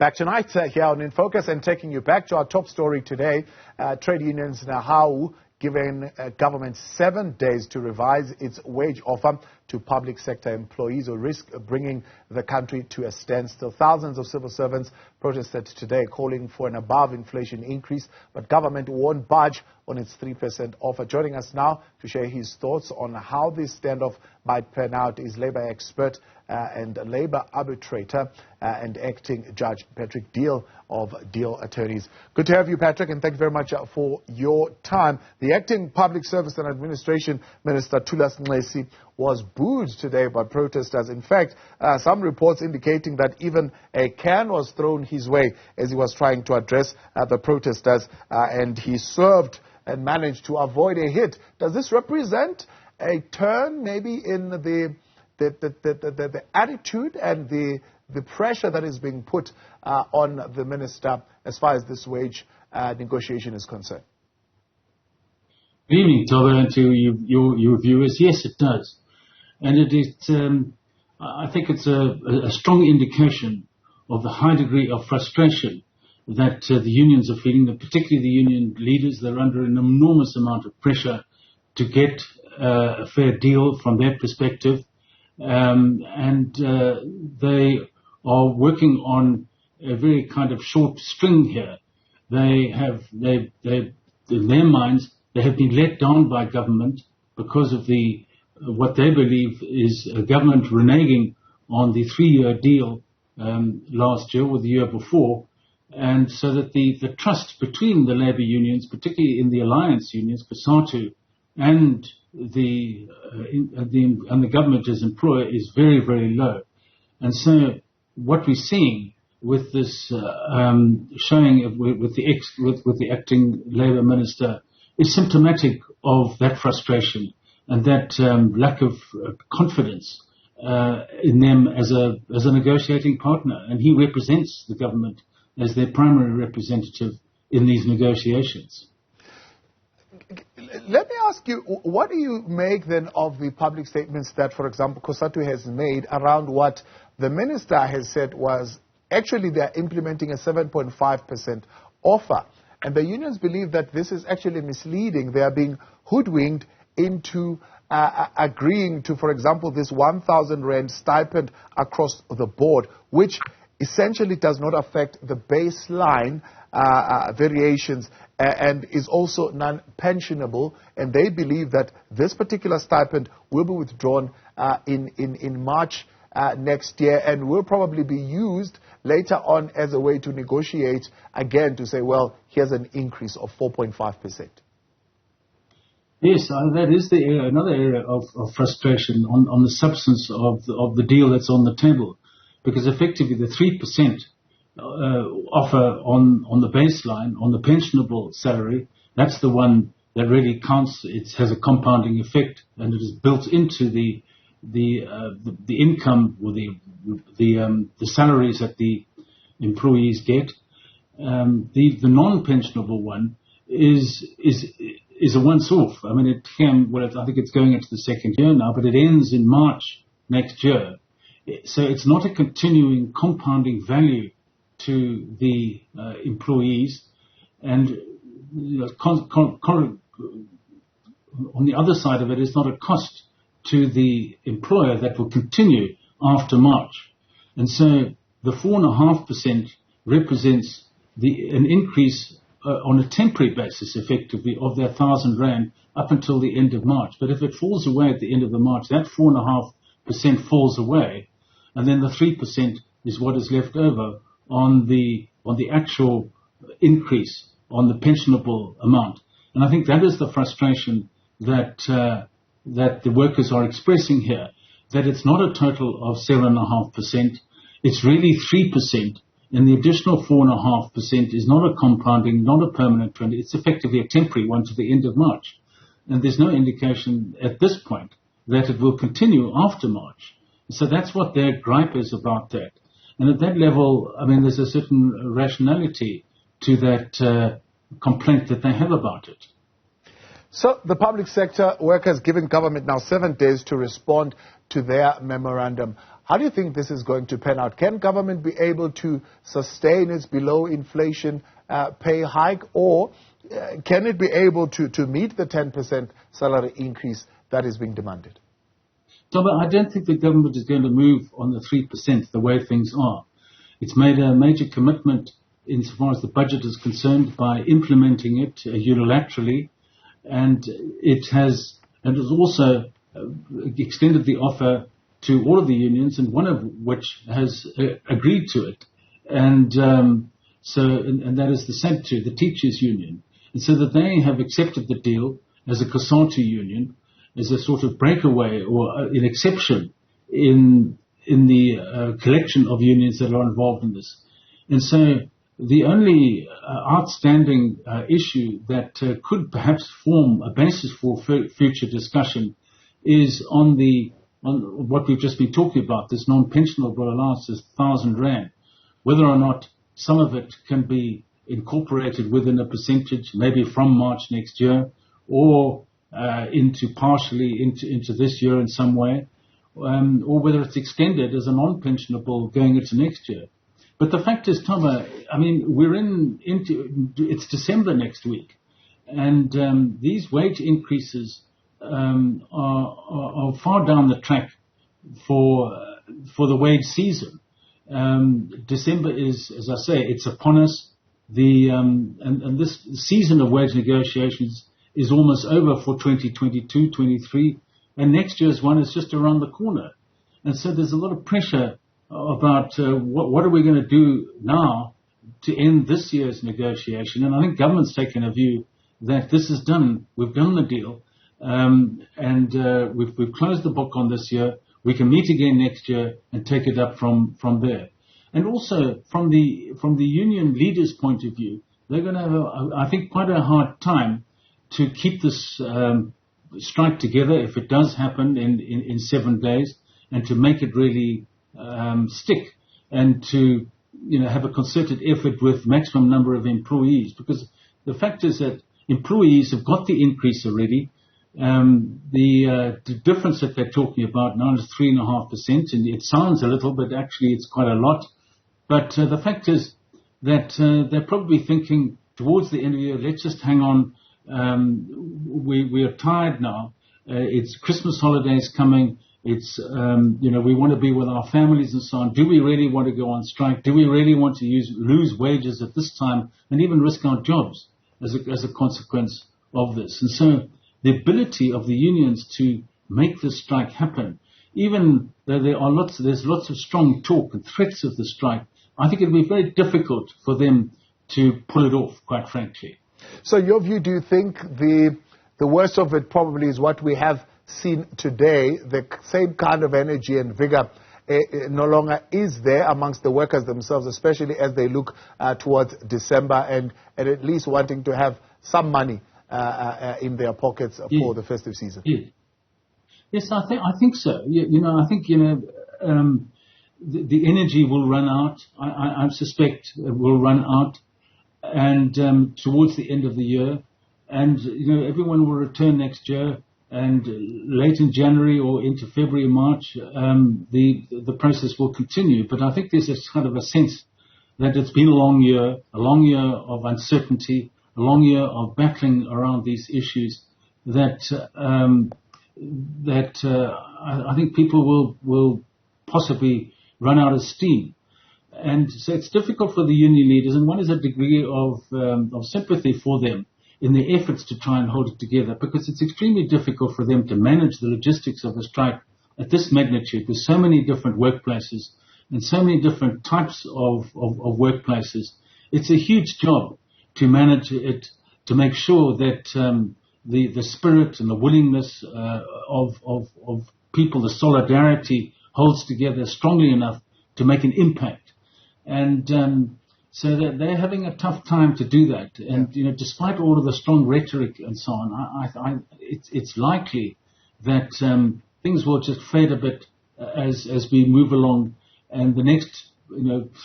Back tonight here on In Focus and taking you back to our top story today. Trade unions Nehawu giving government 7 days to revise its wage offer to public sector employees or risk bringing the country to a standstill. Thousands of civil servants protested today calling for an above-inflation increase, but government won't budge on its 3% offer. Joining us now to share his thoughts on how this standoff might pan out is Labour expert and Labour arbitrator and acting Judge Patrick Deale of Deale Attorneys. Good to have you, Patrick, and thank you very much for your time. The acting Public Service and Administration Minister Thulas Nxesi was booed today by protesters. In fact, some reports indicating that even a can was thrown his way as he was trying to address the protesters, and he served and managed to avoid a hit. Does this represent a turn maybe in the attitude and the pressure that is being put on the minister as far as this wage negotiation is concerned? Good evening, Toba, and to your viewers. Yes, it does. And it is, I think it's a strong indication of the high degree of frustration that the unions are feeling, that particularly the union leaders. They're under an enormous amount of pressure to get a fair deal from their perspective. And they are working on a very kind of short string here. They in their minds, they have been let down by government because of what they believe is a government reneging on the 3-year deal last year or the year before, and so that the trust between the labour unions, particularly in the alliance unions, COSATU, and the government as employer is very, very low. And so what we're seeing with this showing with the acting Labour Minister is symptomatic of that frustration and that lack of confidence in them as a negotiating partner. And he represents the government as their primary representative in these negotiations. Let me ask you, what do you make then of the public statements that, for example, COSATU has made around what the minister has said was actually they're implementing a 7.5% offer? And the unions believe that this is actually misleading. They are being hoodwinked into agreeing to, for example, this 1,000 Rand stipend across the board, which essentially does not affect the baseline variations and is also non-pensionable. And they believe that this particular stipend will be withdrawn in March next year and will probably be used later on as a way to negotiate again to say, well, here's an increase of 4.5%. Yes, that is another area of frustration on the substance of the deal that's on the table, because effectively the 3% offer on the baseline, on the pensionable salary, that's the one that really counts. It has a compounding effect, and it is built into the income or the salaries that the employees get. The non-pensionable one is a once-off. I mean, I think it's going into the second year now, but it ends in March next year. So it's not a continuing compounding value to the employees, and on the other side of it, it's not a cost to the employer that will continue after March. And so the 4.5% represents an increase on a temporary basis, effectively, of that 1,000 Rand up until the end of March. But if it falls away at the end of the March, that 4.5% falls away, and then the 3% is what is left over on the actual increase on the pensionable amount. And I think that is the frustration that the workers are expressing here, that it's not a total of 7.5%, it's really 3%, and the additional 4.5% is not a compounding, not a permanent trend, it's effectively a temporary one to the end of March. And there's no indication at this point that it will continue after March. So that's what their gripe is about that. And at that level, I mean, there's a certain rationality to that complaint that they have about it. So the public sector workers giving government now 7 days to respond to their memorandum. How do you think this is going to pan out? Can government be able to sustain its below inflation pay hike, or can it be able to meet the 10% salary increase that is being demanded? Toba, I don't think the government is going to move on the 3% the way things are. It's made a major commitment insofar as the budget is concerned by implementing it unilaterally, and it has also extended the offer to all of the unions, and one of which has agreed to it, and that is the SADTU, the teachers' union, and so that they have accepted the deal as a COSATU union, as a sort of breakaway or an exception in the collection of unions that are involved in this. And so the only outstanding issue that could perhaps form a basis for future discussion is on what we've just been talking about, this non-pensionable allowance, this 1,000 rand, whether or not some of it can be incorporated within a percentage, maybe from March next year, or partially into this year in some way, or whether it's extended as a non-pensionable going into next year. But the fact is, Toma, I mean, we're it's December next week, and these wage increases are far down the track for the wage season. December is, as I say, it's upon us. And this season of wage negotiations is almost over for 2022-23, and next year's one is just around the corner. And so there's a lot of pressure about what are we going to do now to end this year's negotiation. And I think government's taken a view that this is done. We've done the deal, and we've closed the book on this year. We can meet again next year and take it up from there. And also from the union leaders' point of view, they're going to have, I think, quite a hard time to keep this strike together if it does happen in 7 days, and to make it really stick, and to have a concerted effort with maximum number of employees, because the fact is that employees have got the increase already. The difference that they're talking about now is 3.5%, and it sounds a little, but actually it's quite a lot. But the fact is that they're probably thinking towards the end of the year, let's just hang on. We are tired now. It's Christmas holidays coming. It's, we want to be with our families and so on. Do we really want to go on strike? Do we really want to lose wages at this time and even risk our jobs as a consequence of this? And so the ability of the unions to make this strike happen, even though there's lots of strong talk and threats of the strike, I think it will be very difficult for them to pull it off, quite frankly. So your view, do you think the worst of it probably is what we have seen today? The same kind of energy and vigor no longer is there amongst the workers themselves, especially as they look towards December and at least wanting to have some money in their pockets for the festive season. Yes, I think so. I think the energy will run out. I suspect it will run out, and towards the end of the year, and everyone will return next year, and late in January or into February, March, the process will continue. But I think there's a kind of a sense that it's been a long year of uncertainty, a long year of battling around these issues, that I think people will possibly run out of steam. And so it's difficult for the union leaders, and one is a degree of sympathy for them in their efforts to try and hold it together, because it's extremely difficult for them to manage the logistics of a strike at this magnitude with so many different workplaces and so many different types of workplaces. It's a huge job to manage it, to make sure that the spirit and the willingness of people, the solidarity, holds together strongly enough to make an impact. And so that they're having a tough time to do that. And, despite all of the strong rhetoric and so on, it's likely that things will just fade a bit as we move along, and the next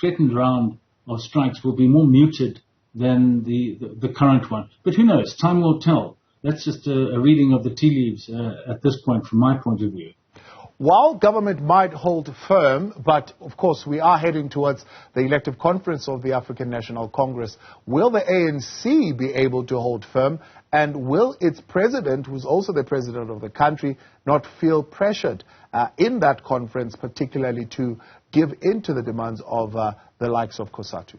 threatened round of strikes will be more muted than the current one. But who knows? Time will tell. That's just a reading of the tea leaves at this point, from my point of view. while government might hold firm, but of course we are heading towards the elective conference of the African National Congress, will the ANC be able to hold firm? And will its president, who's also the president of the country, not feel pressured in that conference, particularly to give in to the demands of the likes of COSATU?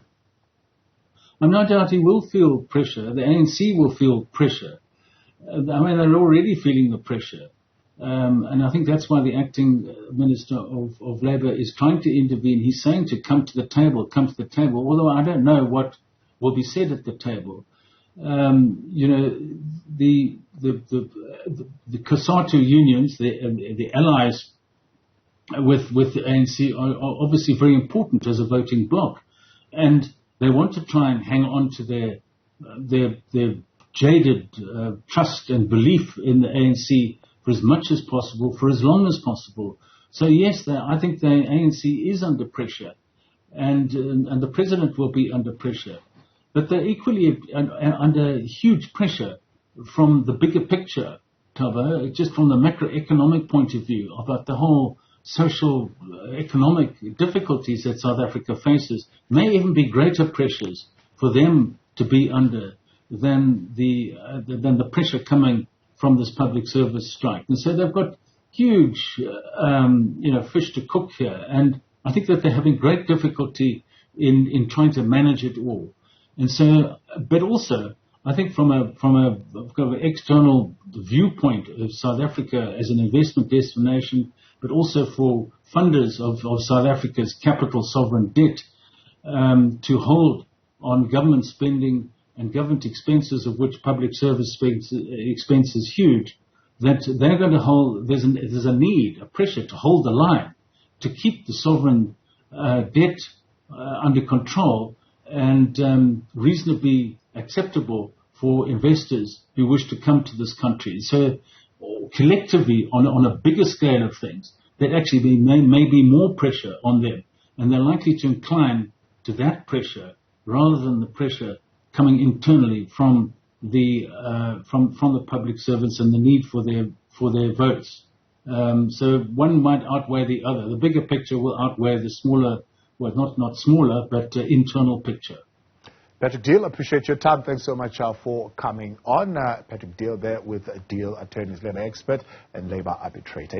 I'm no doubt he will feel pressure. The ANC will feel pressure. I mean, they're already feeling the pressure. And I think that's why the acting Minister of Labour is trying to intervene. He's saying to come to the table, although I don't know what will be said at the table. You know, the COSATU unions, the allies with the ANC are obviously very important as a voting bloc. And they want to try and hang on to their jaded trust and belief in the ANC for as much as possible, for as long as possible. So yes, I think the ANC is under pressure, and the president will be under pressure. But they're equally under huge pressure from the bigger picture, Tava, just from the macroeconomic point of view, about the whole social, economic difficulties that South Africa faces. May even be greater pressures for them to be under than the pressure coming from this public service strike. And so they've got huge, fish to cook here. And I think that they're having great difficulty in trying to manage it all. And so, but also, I think from a kind of an external viewpoint of South Africa as an investment destination, but also for funders of South Africa's capital sovereign debt, to hold on government spending and government expenses, of which public service expense is huge, that they're going to hold, there's a need, a pressure to hold the line, to keep the sovereign debt under control and reasonably acceptable for investors who wish to come to this country. So collectively, on a bigger scale of things, that actually may be more pressure on them, and they're likely to incline to that pressure rather than the pressure coming internally from the public servants and the need for their votes. So one might outweigh the other. The bigger picture will outweigh the smaller, well, not smaller, but internal picture. Patrick Deale, appreciate your time. Thanks so much for coming on. Patrick Deale there with Deale Attorneys, Labour expert and Labour arbitrator.